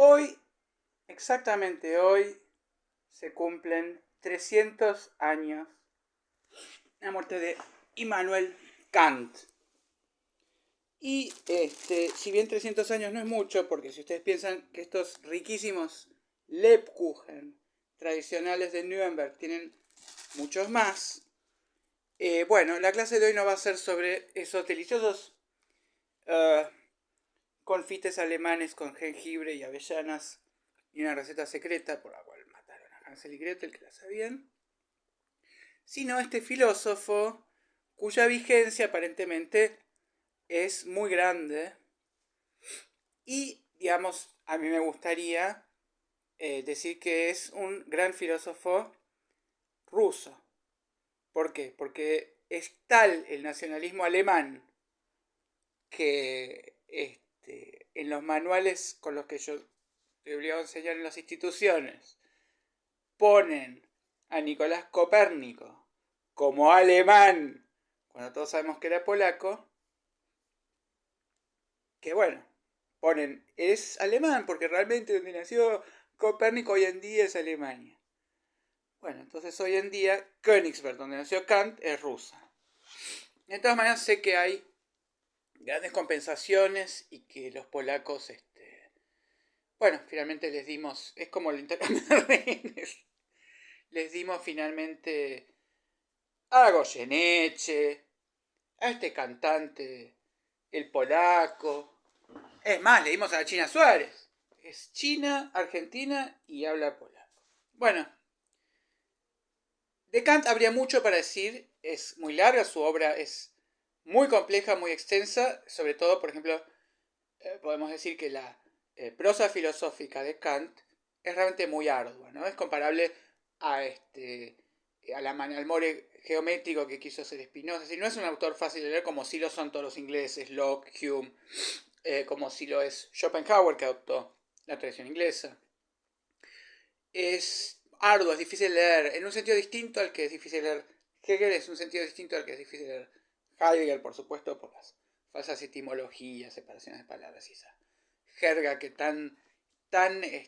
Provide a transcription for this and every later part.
Hoy, exactamente hoy, se cumplen 300 años de la muerte de Immanuel Kant. Y si bien 300 años no es mucho, porque si ustedes piensan que estos riquísimos Lebkuchen tradicionales de Nuremberg tienen muchos más, bueno, la clase de hoy no va a ser sobre esos deliciosos uh, confites alemanes con jengibre y avellanas y una receta secreta por la cual mataron a Hansel y Gretel, que la sabían, sino este filósofo cuya vigencia aparentemente es muy grande y, digamos, a mí me gustaría decir que es un gran filósofo ruso. ¿Por qué? Porque es tal el nacionalismo alemán que en los manuales con los que yo te obligado a enseñar en las instituciones ponen a Nicolás Copérnico como alemán, cuando todos sabemos que era polaco, que bueno, ponen, es alemán, porque realmente donde nació Copérnico hoy en día es Alemania. Bueno, entonces hoy en día Königsberg, donde nació Kant, es rusa. De todas maneras sé que hay grandes compensaciones y que los polacos, bueno, finalmente les dimos, es como el intercambio de rehenes, les dimos finalmente a Goyeneche, a este cantante, el polaco. Es más, le dimos a la China Suárez. Es China, Argentina y habla polaco. Bueno, de Kant habría mucho para decir. Es muy larga, su obra es muy compleja, muy extensa. Sobre todo, por ejemplo, podemos decir que la prosa filosófica de Kant es realmente muy ardua, ¿no? Es comparable a al more geométrico que quiso hacer Spinoza. Es decir, no es un autor fácil de leer como sí lo son todos los ingleses, Locke, Hume, como si lo es Schopenhauer, que adoptó la tradición inglesa. Es arduo, es difícil de leer, en un sentido distinto al que es difícil leer Hegel, es un sentido distinto al que es difícil leer Heidegger, por supuesto, por las falsas etimologías, separaciones de palabras y esa jerga que tan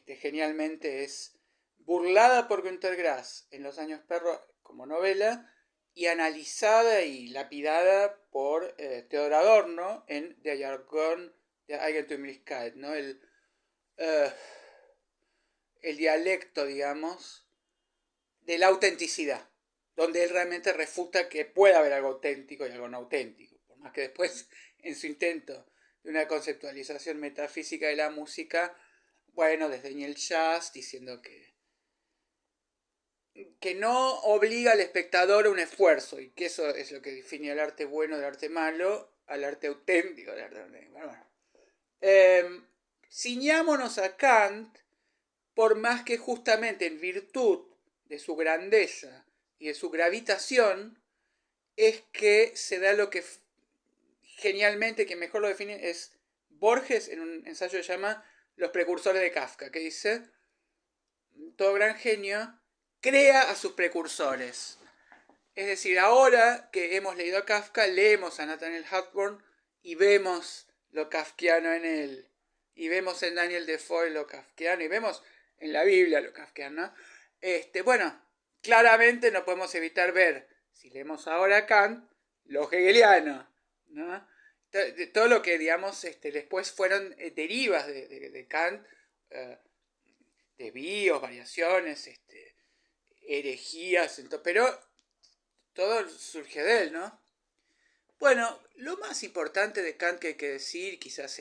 genialmente es burlada por Günter Grass en Los Años Perro como novela y analizada y lapidada por Theodor Adorno en Der Jargon der Eigentümlichkeit, ¿no? Uh, el dialecto, digamos, de la autenticidad, donde él realmente refuta que puede haber algo auténtico y algo no auténtico, por más que después en su intento de una conceptualización metafísica de la música, bueno, desdeña el jazz diciendo que no obliga al espectador a un esfuerzo y que eso es lo que define al arte bueno del arte malo, al arte auténtico del arte auténtico. Bueno, ciñámonos a Kant, por más que justamente en virtud de su grandeza y de su gravitación es que se da lo que genialmente, que mejor lo define, es Borges en un ensayo que se llama Los precursores de Kafka, que dice, todo gran genio crea a sus precursores. Es decir, ahora que hemos leído a Kafka, leemos a Nathaniel Hawthorne y vemos lo kafkiano en él. Y vemos en Daniel Defoe lo kafkiano y vemos en la Biblia lo kafkiano. Bueno, claramente no podemos evitar ver, si leemos ahora a Kant, lo hegeliano, ¿no? Todo lo que, digamos, después fueron derivas de Kant, desvíos, variaciones, herejías, pero todo surge de él, ¿no? Bueno, lo más importante de Kant que hay que decir, quizás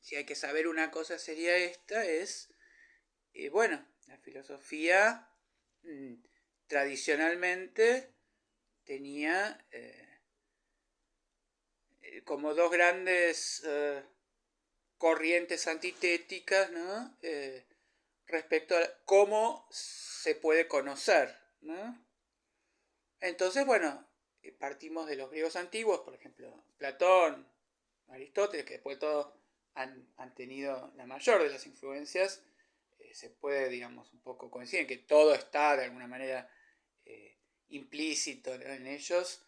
si hay que saber una cosa sería esta, es, bueno, la filosofía tradicionalmente tenía como dos grandes corrientes antitéticas, ¿no? Respecto a cómo se puede conocer, ¿no? Entonces, bueno, partimos de los griegos antiguos, por ejemplo, Platón, Aristóteles, que después de todo han tenido la mayor de las influencias, se puede, digamos, un poco coincidir en que todo está de alguna manera implícito en ellos.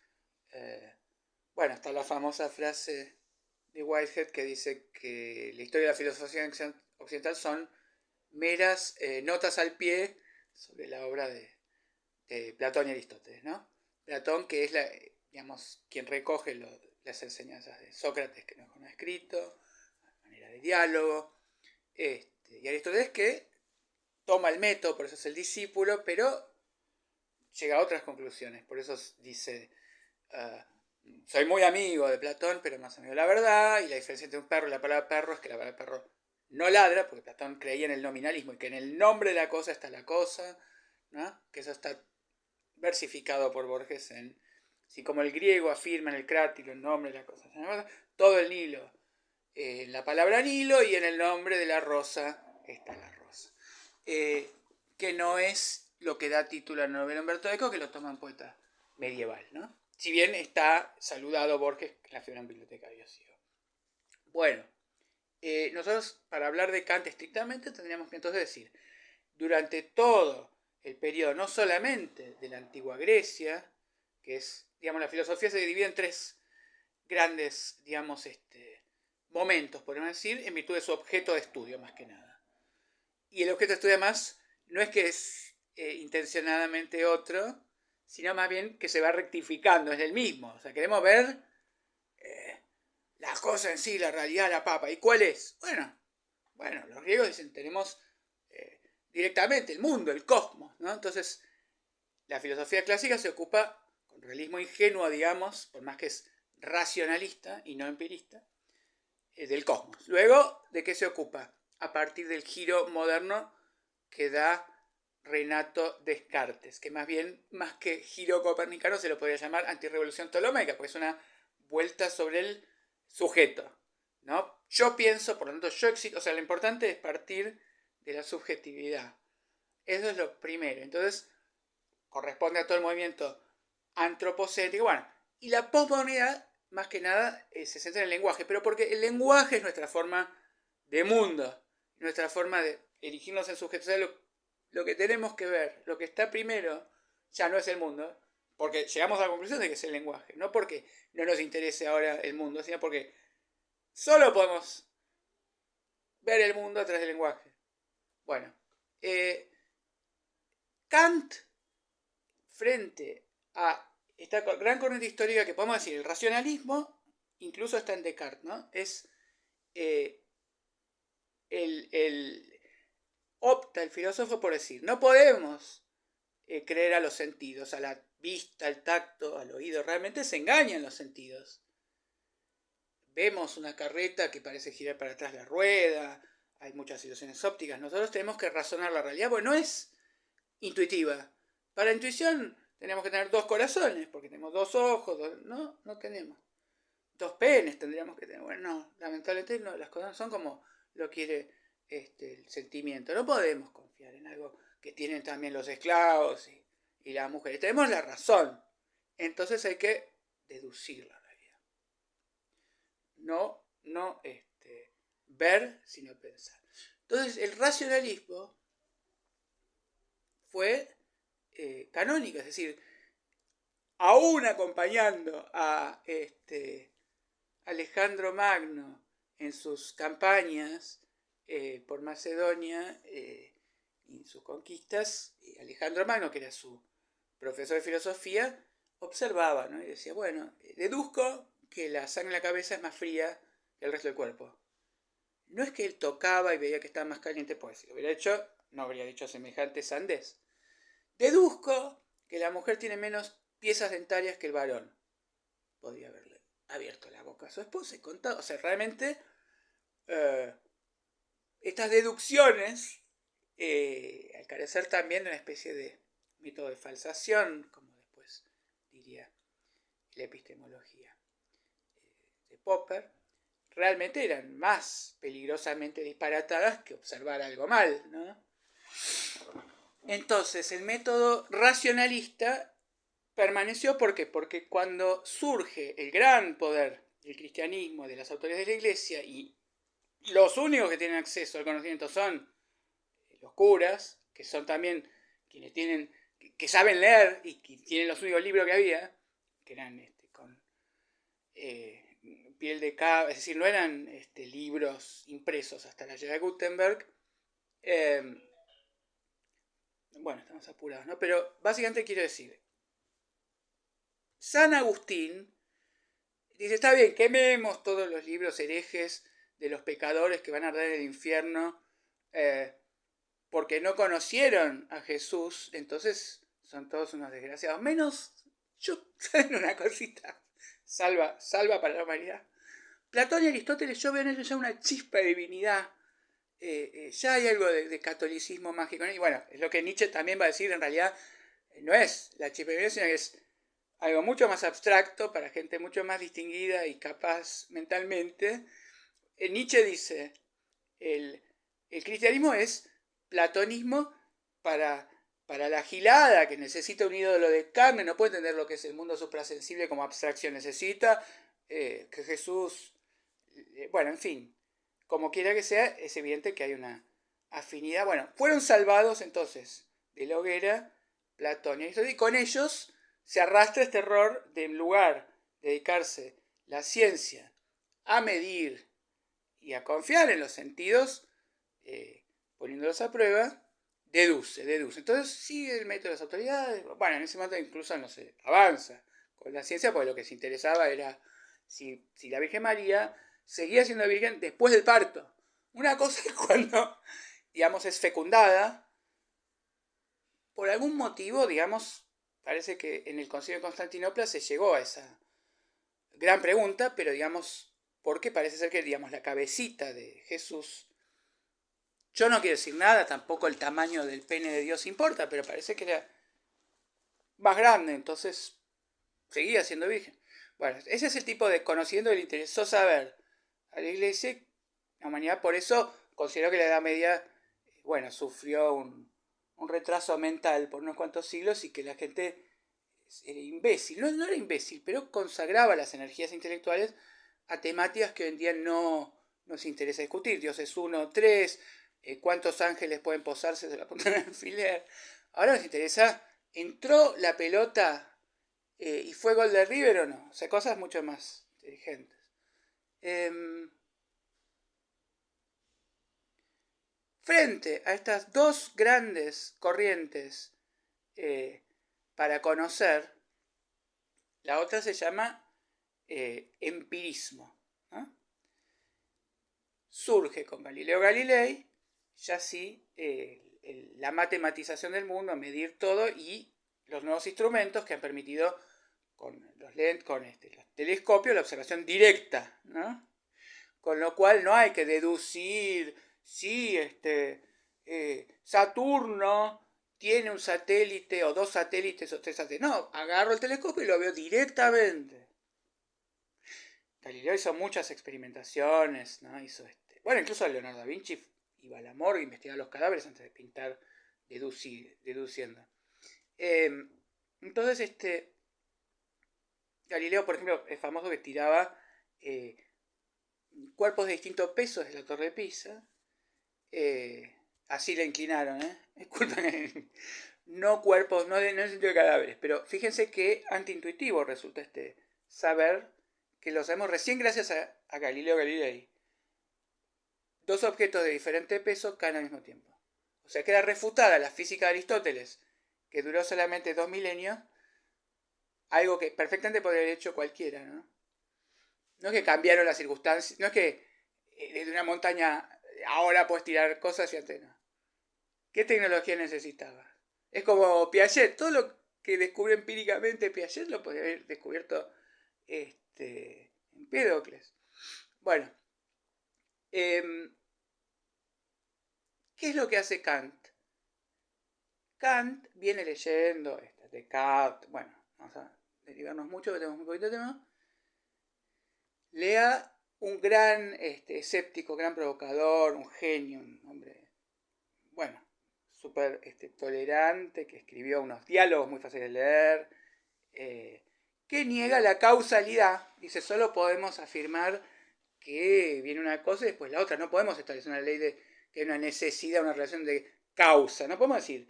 Bueno, está la famosa frase de Whitehead, que dice que la historia de la filosofía occidental son meras notas al pie sobre la obra de Platón y Aristóteles, ¿no? Platón, que es quien recoge las enseñanzas de Sócrates, que no es escrito, manera de diálogo, y Aristóteles, que toma el método, por eso es el discípulo, pero llega a otras conclusiones. Por eso dice, soy muy amigo de Platón, pero más amigo de la verdad, y la diferencia entre un perro y la palabra perro es que la palabra perro no ladra, porque Platón creía en el nominalismo y que en el nombre de la cosa está la cosa, ¿no? Que eso está versificado por Borges en, si como el griego afirma en el crátilo el nombre de la cosa, todo el Nilo, en la palabra Nilo, y en el nombre de la rosa está la rosa. Que no es lo que da título a la novela Humberto Eco, que lo toma un poeta medieval, ¿no? Si bien está saludado Borges en la figura en biblioteca había sido. Bueno, nosotros para hablar de Kant estrictamente tendríamos que entonces decir, durante todo el periodo, no solamente de la antigua Grecia, que es, digamos, la filosofía se divide en tres grandes, digamos, momentos, podemos decir, en virtud de su objeto de estudio, más que nada. Y el objeto de estudio, además, no es que es intencionadamente otro, sino más bien que se va rectificando, es el mismo. O sea, queremos ver la cosa en sí, la realidad, la papa. ¿Y cuál es? Bueno, los griegos dicen, tenemos directamente el mundo, el cosmos, ¿no? Entonces, la filosofía clásica se ocupa, con realismo ingenuo, digamos, por más que es racionalista y no empirista, del cosmos. Luego, ¿de qué se ocupa? A partir del giro moderno que da Renato Descartes, que más que giro copernicano, se lo podría llamar antirrevolución ptolomaica, porque es una vuelta sobre el sujeto, ¿no? Yo pienso, por lo tanto, yo existo. O sea, lo importante es partir de la subjetividad. Eso es lo primero. Entonces, corresponde a todo el movimiento antropocéntrico. Bueno, y la posmodernidad, más que nada, se centra en el lenguaje, pero porque el lenguaje es nuestra forma de mundo, nuestra forma de erigirnos en sujetos. O sea, lo que tenemos que ver, lo que está primero, ya no es el mundo, porque llegamos a la conclusión de que es el lenguaje, no porque no nos interese ahora el mundo, sino porque solo podemos ver el mundo a través del lenguaje. Bueno, Kant, frente a esta gran corriente histórica que podemos decir, el racionalismo, incluso está en Descartes, ¿no? Es opta el filósofo por decir, no podemos creer a los sentidos, a la vista, al tacto, al oído, realmente se engañan los sentidos. Vemos una carreta que parece girar para atrás la rueda, hay muchas situaciones ópticas, nosotros tenemos que razonar la realidad, porque no es intuitiva. Para la intuición tenemos que tener dos corazones, porque tenemos dos ojos, no tenemos. Dos penes tendríamos que tener. Bueno, no, lamentablemente no, las cosas son como lo quiere el sentimiento. No podemos confiar en algo que tienen también los esclavos y las mujeres. Tenemos la razón. Entonces hay que deducir la realidad. No ver, sino pensar. Entonces el racionalismo fue canónico, es decir, aún acompañando a Alejandro Magno en sus campañas por Macedonia y sus conquistas, Alejandro Magno, que era su profesor de filosofía, observaba, ¿no? Y decía, bueno, deduzco que la sangre en la cabeza es más fría que el resto del cuerpo. No es que él tocaba y veía que estaba más caliente, pues si lo hubiera hecho, no habría dicho semejante sandez. Deduzco que la mujer tiene menos piezas dentarias que el varón. Podría haberle abierto la boca a su esposa y contado. O sea, realmente estas deducciones, al carecer también de una especie de método de falsación, como después diría la epistemología de Popper, realmente eran más peligrosamente disparatadas que observar algo mal, ¿no? Entonces, el método racionalista permaneció, ¿por qué? Porque cuando surge el gran poder del cristianismo, de las autoridades de la iglesia, y los únicos que tienen acceso al conocimiento son los curas, que son también quienes tienen, que saben leer y que tienen los únicos libros que había, que eran piel de cabra, es decir, no eran libros impresos hasta la llegada de Gutenberg. Bueno, estamos apurados, ¿no? Pero básicamente quiero decir, San Agustín dice, está bien, quememos todos los libros herejes de los pecadores que van a arder en el infierno porque no conocieron a Jesús, entonces son todos unos desgraciados. Menos yo, ¿saben una cosita? Salva para la humanidad. Platón y Aristóteles, yo veo en ellos ya una chispa de divinidad. Ya hay algo de catolicismo mágico. Y bueno, es lo que Nietzsche también va a decir, en realidad no es la chispa de divinidad, sino que es algo mucho más abstracto para gente mucho más distinguida y capaz mentalmente. Nietzsche dice, el cristianismo es platonismo para la gilada, que necesita un ídolo de carne, no puede entender lo que es el mundo suprasensible como abstracción, necesita que Jesús, bueno, en fin, como quiera que sea, es evidente que hay una afinidad. Bueno, fueron salvados entonces de la hoguera Platón y con ellos se arrastra este error de, en lugar de dedicarse la ciencia a medir y a confiar en los sentidos, poniéndolos a prueba, deduce. Entonces sigue el método de las autoridades. Bueno, en ese momento incluso no se avanza con la ciencia, porque lo que se interesaba era si la Virgen María seguía siendo virgen después del parto. Una cosa es cuando, digamos, es fecundada, por algún motivo, digamos, parece que en el Concilio de Constantinopla se llegó a esa gran pregunta, pero digamos, porque parece ser que, digamos, la cabecita de Jesús, yo no quiero decir nada, tampoco el tamaño del pene de Dios importa, pero parece que era más grande, entonces seguía siendo virgen. Bueno, ese es el tipo de conocimiento que le interesó saber a la Iglesia. La humanidad por eso consideró que la Edad Media, bueno, sufrió un retraso mental por unos cuantos siglos y que la gente era imbécil. No era imbécil, pero consagraba las energías intelectuales a temáticas que hoy en día no nos interesa discutir. Dios es uno, tres, cuántos ángeles pueden posarse de la punta del alfiler. Ahora nos interesa, ¿entró la pelota y fue gol de River o no? O sea, cosas mucho más inteligentes. Frente a estas dos grandes corrientes para conocer, la otra se llama empirismo, ¿no? Surge con Galileo Galilei, ya sí, la matematización del mundo, medir todo y los nuevos instrumentos que han permitido con los telescopios la observación directa, ¿no? Con lo cual no hay que deducir si Saturno tiene un satélite o dos satélites o tres satélites. No, agarro el telescopio y lo veo directamente. Galileo hizo muchas experimentaciones, ¿no? Bueno, incluso Leonardo da Vinci iba a la morgue a investigar los cadáveres antes de pintar deduciendo. Entonces, Galileo, por ejemplo, es famoso que tiraba cuerpos de distinto peso desde la Torre de Pisa. Así la inclinaron, Disculpen, no cuerpos, no en el sentido de cadáveres, pero fíjense qué antiintuitivo resulta saber, que lo sabemos recién gracias a Galileo Galilei. Dos objetos de diferente peso caen al mismo tiempo. O sea, queda refutada la física de Aristóteles, que duró solamente 2 milenios, algo que perfectamente podría haber hecho cualquiera, ¿no? No es que cambiaron las circunstancias, no es que desde una montaña ahora puedes tirar cosas y antes no. ¿Qué tecnología necesitaba? Es como Piaget, todo lo que descubrió empíricamente Piaget lo podría haber descubierto Empédocles. Bueno, ¿qué es lo que hace Kant? Kant viene leyendo Descartes, bueno, vamos a derivarnos mucho, que tenemos muy poquito tema. Lea un gran escéptico, gran provocador, un genio, un hombre, bueno, súper tolerante, que escribió unos diálogos muy fáciles de leer, que niega la causalidad. Dice, solo podemos afirmar que viene una cosa y después la otra. No podemos establecer una ley de que hay una necesidad, una relación de causa. No podemos decir,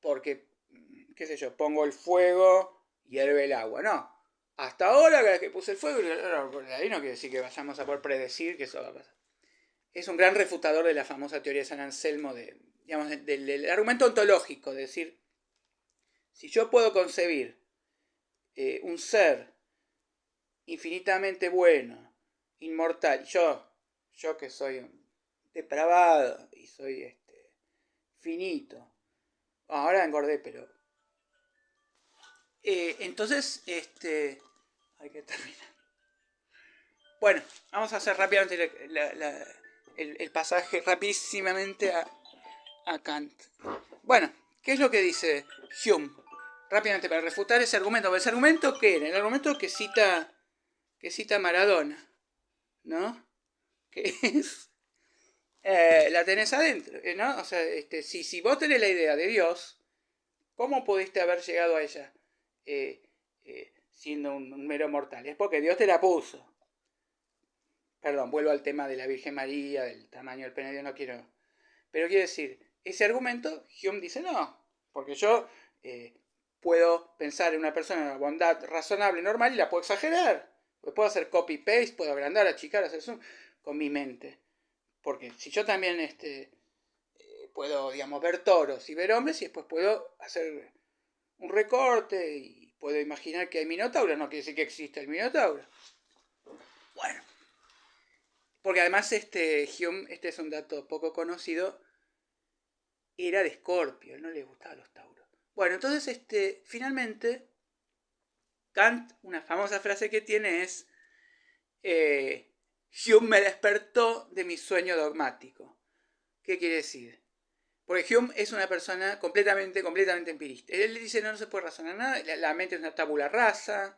porque, qué sé yo, pongo el fuego y hierve el agua. No. hasta ahora que puse el fuego, ahí no quiere decir que vayamos a poder predecir que eso va a pasar. Es un gran refutador de la famosa teoría de San Anselmo, del argumento ontológico, de decir, si yo puedo concebir un ser infinitamente bueno, inmortal, yo que soy depravado y soy finito, ahora engordé, pero entonces hay que terminar. Bueno, vamos a hacer rápidamente el pasaje rapidísimamente a Kant. Bueno, ¿qué es lo que dice Hume? Rápidamente para refutar ese argumento. ¿Ese argumento qué era? El argumento que cita Maradona, ¿no? Que es la tenés adentro, ¿no? O sea, si vos tenés la idea de Dios, ¿cómo pudiste haber llegado a ella siendo un mero mortal? Es porque Dios te la puso. Perdón, vuelvo al tema de la Virgen María, del tamaño del pene de Dios, no quiero. Pero quiero decir, ese argumento, Hume dice no, porque yo puedo pensar en una persona de una bondad razonable, normal, y la puedo exagerar. Pues puedo hacer copy-paste, puedo agrandar, achicar, hacer zoom con mi mente. Porque si yo también puedo, digamos, ver toros y ver hombres, y después puedo hacer un recorte y puedo imaginar que hay minotauros, no quiere decir que exista el minotauro. Bueno. Porque además Hume, este es un dato poco conocido, era de Escorpio, no le gustaban los tauros. Bueno, entonces finalmente Kant, una famosa frase que tiene es Hume me despertó de mi sueño dogmático. ¿Qué quiere decir? Porque Hume es una persona completamente empirista. Él le dice no se puede razonar nada, la mente es una tabula rasa,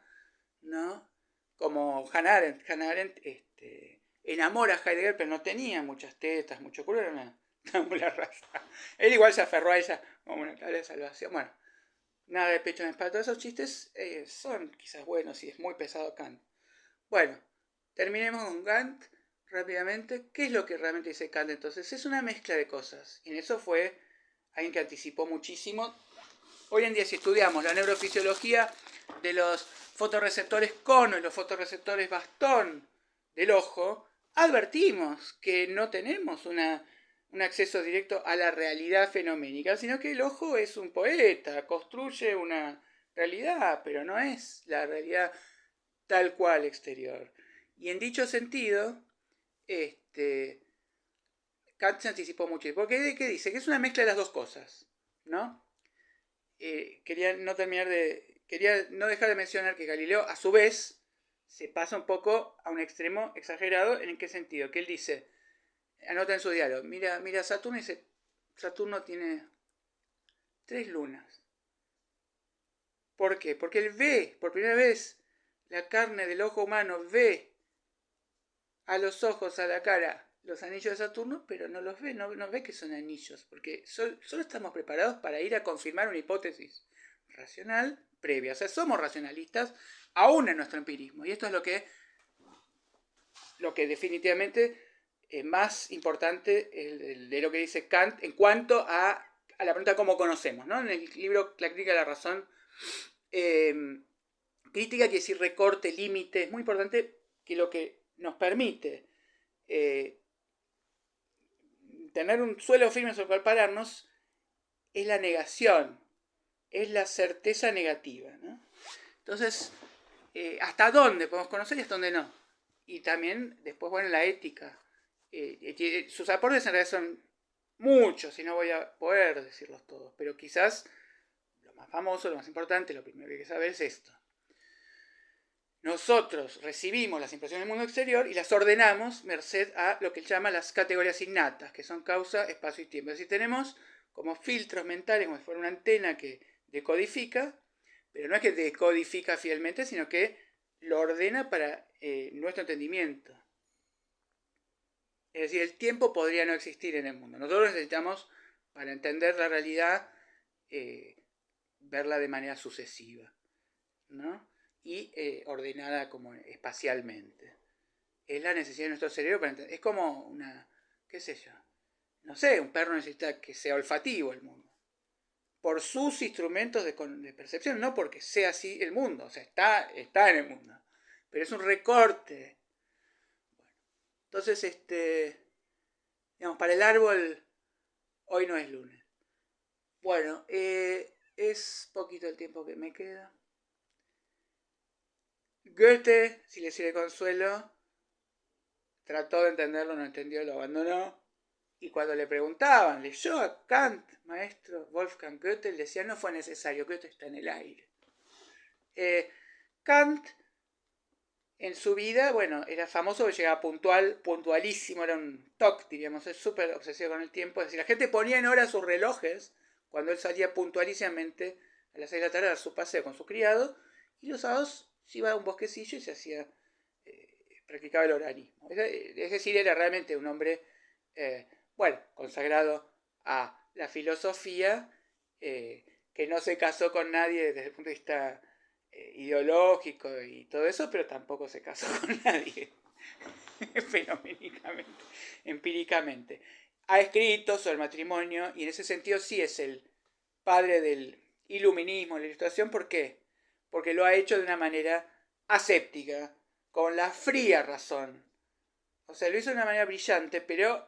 ¿no? Como Hannah Arendt enamora a Heidegger, pero no tenía muchas tetas, mucho culo, era una tabula rasa. Él igual se aferró a ella como una tabla de salvación. Bueno, nada de pecho en espalda. Todos esos chistes son quizás buenos y es muy pesado Kant. Bueno, terminemos con Kant rápidamente. ¿Qué es lo que realmente dice Kant entonces? Es una mezcla de cosas. Y en eso fue alguien que anticipó muchísimo. Hoy en día si estudiamos la neurofisiología de los fotorreceptores cono y los fotorreceptores bastón del ojo, advertimos que no tenemos un acceso directo a la realidad fenoménica, sino que el ojo es un poeta, construye una realidad, pero no es la realidad tal cual exterior. Y en dicho sentido, Kant se anticipó mucho. Porque ¿qué dice? Que es una mezcla de las dos cosas, ¿no? Quería no dejar de mencionar que Galileo, a su vez, se pasa un poco a un extremo exagerado. ¿En qué sentido? Que él dice, anota en su diario, mira Saturno y dice, Saturno tiene 3 lunas. ¿Por qué? Porque él ve, por primera vez, la carne del ojo humano ve a los ojos, a la cara, los anillos de Saturno, pero no los ve, no ve que son anillos, porque solo estamos preparados para ir a confirmar una hipótesis racional previa. O sea, somos racionalistas aún en nuestro empirismo. Y esto es lo que definitivamente es más importante de lo que dice Kant en cuanto a la pregunta cómo conocemos, ¿no? En el libro La crítica de la razón, crítica quiere decir recorte, límite. Es muy importante que lo que nos permite tener un suelo firme sobre el cual pararnos es la negación, es la certeza negativa, ¿no? Entonces, ¿hasta dónde podemos conocer y hasta dónde no? Y también, después, bueno, la ética. Sus aportes en realidad son muchos y no voy a poder decirlos todos, pero quizás lo más famoso, lo más importante, lo primero que hay que saber es esto. Nosotros recibimos las impresiones del mundo exterior y las ordenamos merced a lo que él llama las categorías innatas, que son causa, espacio y tiempo. Es decir, tenemos como filtros mentales, como si fuera una antena que decodifica, pero no es que decodifica fielmente, sino que lo ordena para nuestro entendimiento. Es decir, el tiempo podría no existir en el mundo. Nosotros necesitamos, para entender la realidad, verla de manera sucesiva, ¿no? Y ordenada como espacialmente. Es la necesidad de nuestro cerebro para entender. Es como una, qué sé yo, no sé, un perro necesita que sea olfativo el mundo. por sus instrumentos de percepción, no porque sea así el mundo, o sea, está en el mundo, pero es un recorte. Entonces, digamos, para el árbol, hoy no es lunes. Bueno, es poquito el tiempo que me queda. Goethe, si le sirve consuelo, trató de entenderlo, no entendió, lo abandonó. Y cuando le preguntaban, ¿leyó a Kant, maestro Wolfgang Goethe? Le decía, no fue necesario, Goethe está en el aire. Kant, en su vida, bueno, era famoso porque llegaba puntualísimo, era un TOC, diríamos, es súper obsesivo con el tiempo. Es decir, la gente ponía en hora sus relojes cuando él salía puntualísimamente a las 6 de la tarde a dar su paseo con su criado, y los sábados se iba a un bosquecillo y se hacía, practicaba el oranismo. Es decir, era realmente un hombre, bueno, consagrado a la filosofía, que no se casó con nadie desde el punto de vista ideológico y todo eso, pero tampoco se casó con nadie, fenoménicamente, empíricamente. Ha escrito sobre el matrimonio y en ese sentido sí es el padre del iluminismo, la ilustración. ¿Por qué? Porque lo ha hecho de una manera aséptica, con la fría razón. O sea, lo hizo de una manera brillante, pero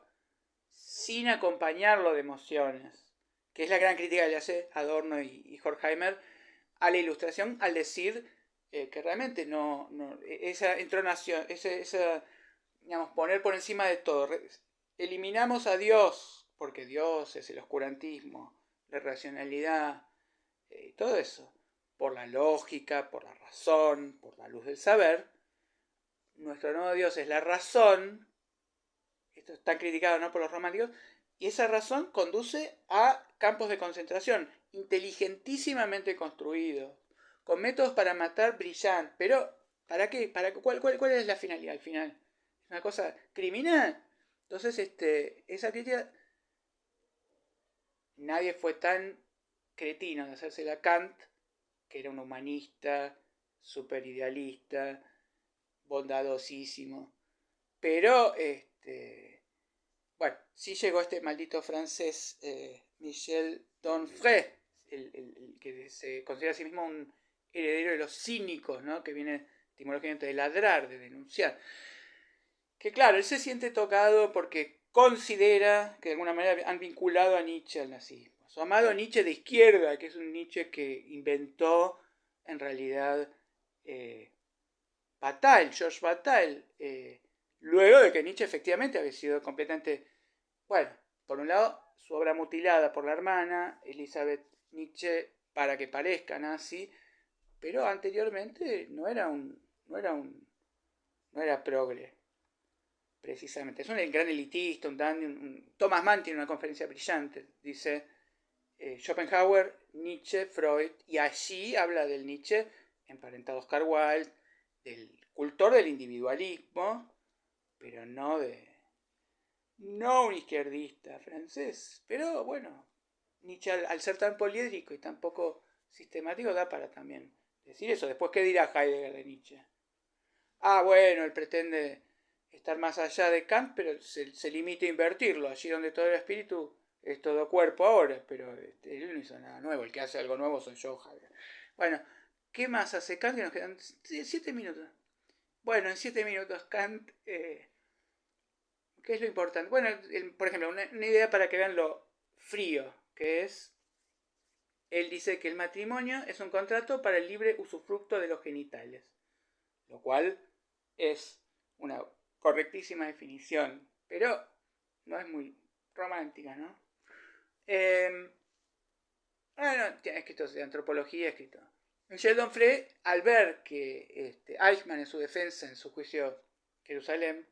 sin acompañarlo de emociones, que es la gran crítica que le hace Adorno y Horkheimer a la ilustración, al decir que realmente esa entronación, esa, digamos, poner por encima de todo, eliminamos a Dios, porque Dios es el oscurantismo, la racionalidad, todo eso, por la lógica, por la razón, por la luz del saber. Nuestro nuevo Dios es la razón. Esto está criticado, ¿no?, por los románticos, y esa razón conduce a campos de concentración inteligentísimamente construidos, con métodos para matar brillantes. Pero, ¿para qué? ¿Cuál es la finalidad al final? ¿Es una cosa criminal? Entonces, esa crítica, nadie fue tan cretino de hacérsela a Kant, que era un humanista, súper idealista, bondadosísimo. Pero, bueno, sí llegó este maldito francés, Michel Onfray, el que se considera a sí mismo un heredero de los cínicos, ¿no?, que viene etimológicamente de ladrar, de denunciar. Que claro, él se siente tocado porque considera que de alguna manera han vinculado a Nietzsche al nazismo. Su amado Nietzsche de izquierda, que es un Nietzsche que inventó en realidad Bataille, Georges Bataille, luego de que Nietzsche efectivamente había sido completamente, bueno, por un lado, su obra mutilada por la hermana, Elizabeth Nietzsche, para que parezca nazi, pero anteriormente no era progre, precisamente. Es un gran elitista, un dandy. Thomas Mann tiene una conferencia brillante, dice Schopenhauer, Nietzsche, Freud, y allí habla del Nietzsche emparentado a Oscar Wilde, del cultor del individualismo, pero no un izquierdista francés. Pero bueno, Nietzsche al ser tan poliédrico y tan poco sistemático da para también decir eso. Después, ¿qué dirá Heidegger de Nietzsche? Ah, bueno, él pretende estar más allá de Kant, pero se limita a invertirlo. Allí donde todo el espíritu es todo cuerpo ahora, pero él no hizo nada nuevo. El que hace algo nuevo soy yo, Heidegger. Bueno, ¿qué más hace Kant? Que nos quedan 7 minutos. Bueno, en 7 minutos Kant, ¿qué es lo importante? Bueno, por ejemplo, una idea para que vean lo frío que es. Él dice que el matrimonio es un contrato para el libre usufructo de los genitales, lo cual es una correctísima definición, pero no es muy romántica, ¿no? Bueno, tiene escritos de antropología, escrito. Michel Onfray, al ver que Eichmann en su defensa, en su juicio Jerusalén,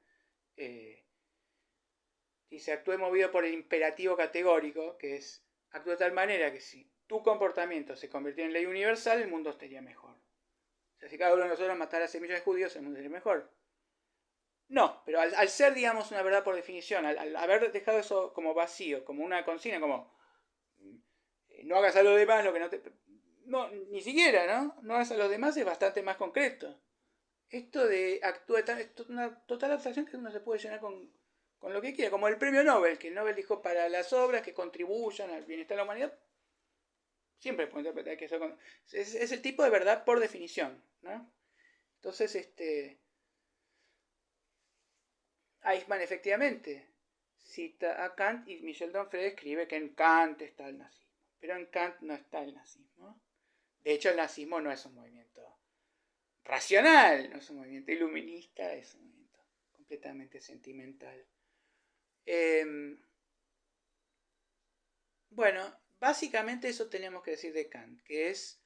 dice, actúe movido por el imperativo categórico, que es, actúa de tal manera que si tu comportamiento se convirtiera en ley universal, el mundo estaría mejor. O sea, si cada uno de nosotros matara a 6 millones de judíos, el mundo sería mejor. No, pero al ser, digamos, una verdad por definición, al haber dejado eso como vacío, como una consigna, como no hagas a los demás lo que no te... No, ni siquiera, ¿no? No hagas a los demás es bastante más concreto. Esto de actúa tal, esto es una total abstracción que uno se puede llenar con lo que quiera, como el premio Nobel, que el Nobel dijo para las obras que contribuyan al bienestar de la humanidad. siempre puedo interpretar que eso es el tipo de verdad por definición, ¿no? Entonces, Eichmann efectivamente cita a Kant y Michel Onfray escribe que en Kant está el nazismo, pero en Kant no está el nazismo. De hecho, el nazismo no es un movimiento racional, no es un movimiento iluminista, es un movimiento completamente sentimental. Bueno, básicamente eso tenemos que decir de Kant, que es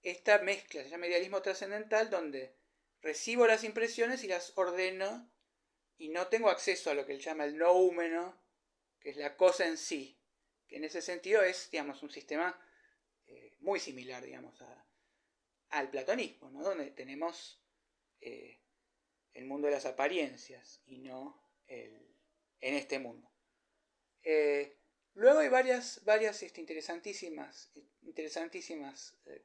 esta mezcla, se llama idealismo trascendental, donde recibo las impresiones y las ordeno y no tengo acceso a lo que él llama el noúmeno, que es la cosa en sí, que en ese sentido es, digamos, un sistema muy similar, digamos, al platonismo, ¿no? Donde tenemos el mundo de las apariencias y no en este mundo. Luego hay varias interesantísimas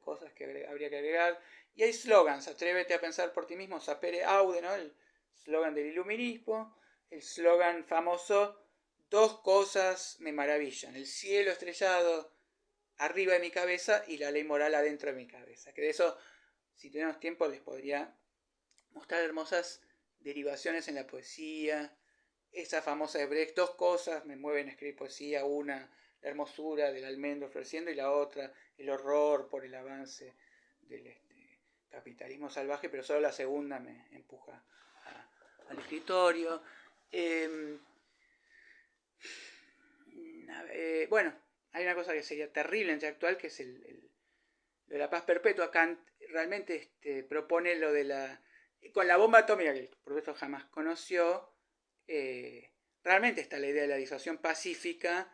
cosas que habría que agregar. Y hay slogans: atrévete a pensar por ti mismo, sapere aude, ¿no? El slogan del iluminismo. El slogan famoso: dos cosas me maravillan: el cielo estrellado arriba de mi cabeza y la ley moral adentro de mi cabeza. Que de eso, si tenemos tiempo, les podría mostrar hermosas derivaciones en la poesía. Esa famosa de Brecht: dos cosas me mueven a escribir poesía: una, la hermosura del almendro floreciendo, y la otra, el horror por el avance del capitalismo salvaje, pero solo la segunda me empuja al escritorio. Bueno, hay una cosa que sería terrible entre actual, que es lo de la paz perpetua. Kant realmente propone lo de con la bomba atómica, que el profesor jamás conoció. Realmente está la idea de la disuasión pacífica,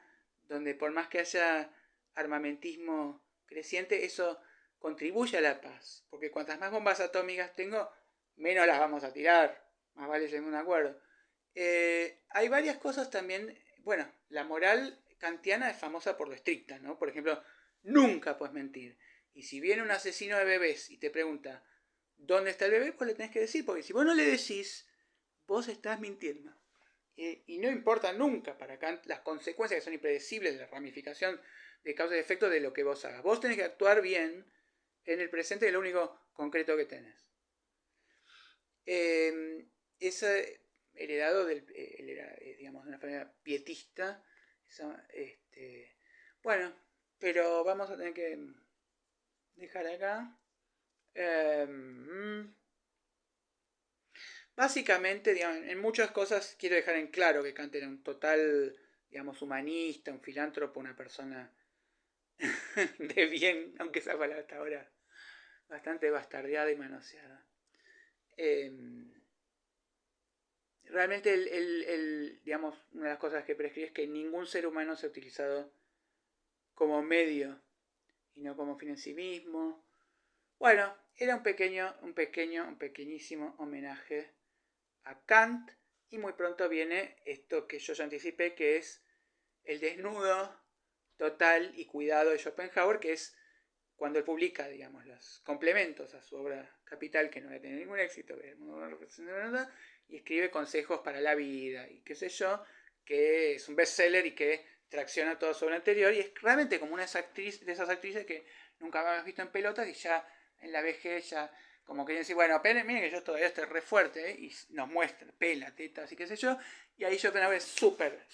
donde por más que haya armamentismo creciente, eso contribuye a la paz, porque cuantas más bombas atómicas tengo, menos las vamos a tirar, más vale llegar a un acuerdo. Hay varias cosas también. Bueno, la moral kantiana es famosa por lo estricta, ¿no? Por ejemplo, nunca puedes mentir. Y si viene un asesino de bebés y te pregunta ¿dónde está el bebé?, pues le tenés que decir, porque si vos no le decís, vos estás mintiendo. Y no importa nunca para Kant las consecuencias, que son impredecibles, de la ramificación de causa y efecto de lo que vos hagas. Vos tenés que actuar bien en el presente, que es lo único concreto que tenés. Es heredado él era, digamos, de una familia pietista. Bueno, pero vamos a tener que dejar acá. Básicamente, digamos, en muchas cosas quiero dejar en claro que Kant era un total, digamos, humanista, un filántropo, una persona de bien, aunque esa palabra hasta ahora bastante bastardeada y manoseada. Realmente digamos, una de las cosas que prescribe es que ningún ser humano se ha utilizado como medio y no como fin en sí mismo. Bueno, era un pequeñísimo homenaje a Kant, y muy pronto viene esto que yo ya anticipé, que es el desnudo total y cuidado de Schopenhauer, que es cuando él publica, digamos, los complementos a su obra capital, que no va a tener ningún éxito, y escribe consejos para la vida y qué sé yo, que es un bestseller y que tracciona toda su obra anterior, y es realmente como una de esas actrices que nunca habíamos visto en pelotas y ya en la vejez ya como que decir, bueno, miren que yo todavía estoy re fuerte, y nos muestra pela, tetas y qué sé yo, y ahí Schopenhauer es súper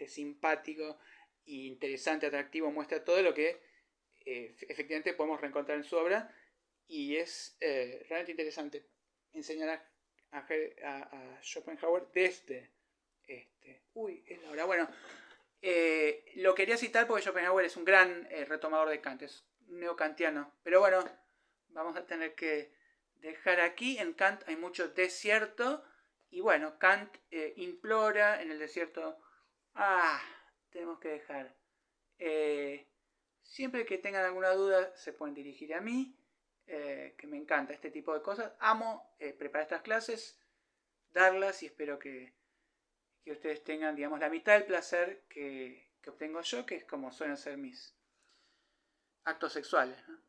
simpático e interesante, atractivo, muestra todo lo que efectivamente podemos reencontrar en su obra, y es realmente interesante enseñar a Schopenhauer desde es la hora. Bueno, lo quería citar porque Schopenhauer es un gran retomador de Kant, es un neokantiano, pero bueno, vamos a tener que dejar aquí. En Kant hay mucho desierto, y bueno, Kant implora en el desierto. Tenemos que dejar. Siempre que tengan alguna duda se pueden dirigir a mí, que me encanta este tipo de cosas. Amo preparar estas clases, darlas, y espero que ustedes tengan, digamos, la mitad del placer que obtengo yo, que es como suelen ser mis actos sexuales, ¿no?